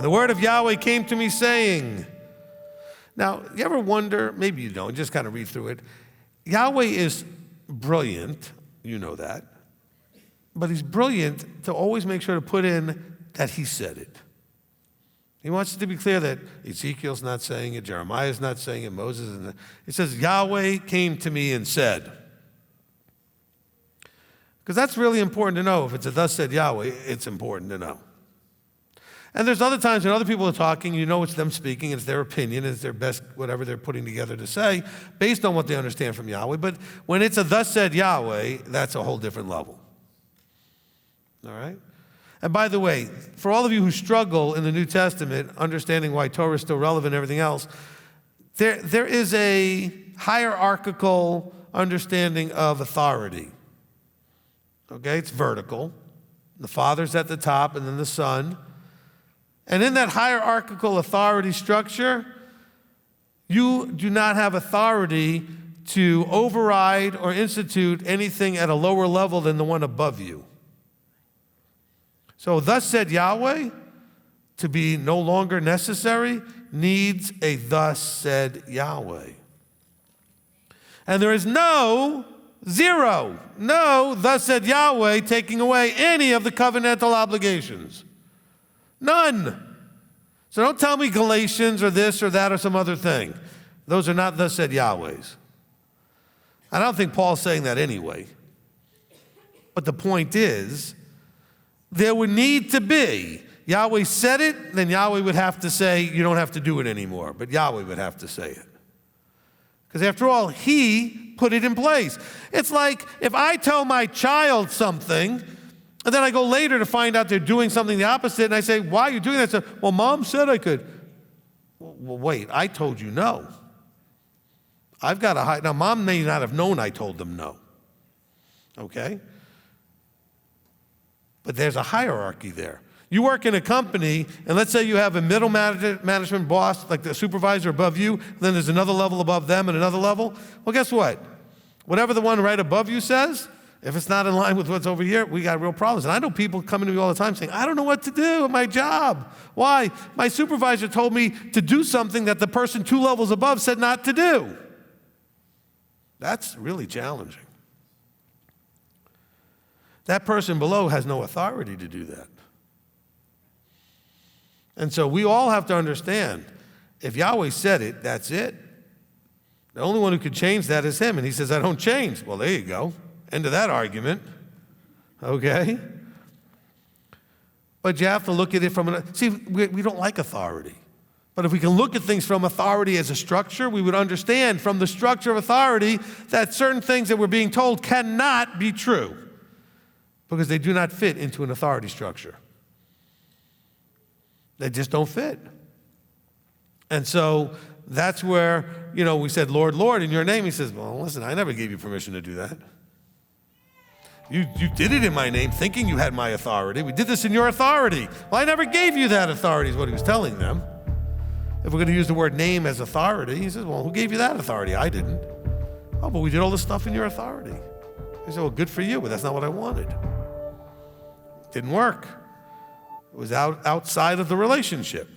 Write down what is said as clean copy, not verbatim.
the word of Yahweh came to me saying. Now, you ever wonder, maybe you don't, just kind of read through it. Yahweh is brilliant, you know that. But he's brilliant to always make sure to put in that he said it. He wants it to be clear that Ezekiel's not saying it, Jeremiah's not saying it, Moses isn't. It says, Yahweh came to me and said. Because that's really important to know. If it's a thus said Yahweh, it's important to know. And there's other times when other people are talking, you know it's them speaking, it's their opinion, it's their best, whatever they're putting together to say, based on what they understand from Yahweh. But when it's a thus said Yahweh, that's a whole different level. All right? And by the way, for all of you who struggle in the New Testament, understanding why Torah is still relevant and everything else, there is a hierarchical understanding of authority. Okay, it's vertical. The Father's at the top and then the Son. And in that hierarchical authority structure, you do not have authority to override or institute anything at a lower level than the one above you. So thus said Yahweh, to be no longer necessary, needs a thus said Yahweh. And there is no thus said Yahweh taking away any of the covenantal obligations. None. So don't tell me Galatians or this or that or some other thing. Those are not thus said Yahwehs. I don't think Paul's saying that anyway. But the point is, there would need to be. Yahweh said it, then Yahweh would have to say, you don't have to do it anymore. But Yahweh would have to say it. Because after all, he put it in place. It's like if I tell my child something, and then I go later to find out they're doing something the opposite, and I say, why are you doing that? So, well, Mom said I could. Well, wait, I told you no. I've got to hide. Now, Mom may not have known I told them no. Okay? But there's a hierarchy there. You work in a company, and let's say you have a middle management boss, like the supervisor above you, and then there's another level above them and another level. Well, guess what? Whatever the one right above you says, if it's not in line with what's over here, we got real problems. And I know people coming to me all the time saying, I don't know what to do at my job. Why? My supervisor told me to do something that the person 2 levels above said not to do. That's really challenging. That person below has no authority to do that. And so we all have to understand, if Yahweh said it, that's it. The only one who could change that is him. And he says, I don't change. Well, there you go. End of that argument. Okay? But you have to look at it from see, we don't like authority. But if we can look at things from authority as a structure, we would understand from the structure of authority that certain things that we're being told cannot be true because they do not fit into an authority structure. They just don't fit. And so that's where, we said, Lord, Lord, in your name. He says, well, listen, I never gave you permission to do that. You did it in my name, thinking you had my authority. We did this in your authority. Well, I never gave you that authority, is what he was telling them. If we're going to use the word name as authority, he says, well, who gave you that authority? I didn't. Oh, but we did all this stuff in your authority. He said, well, good for you, but that's not what I wanted. It didn't work. It was outside of the relationship.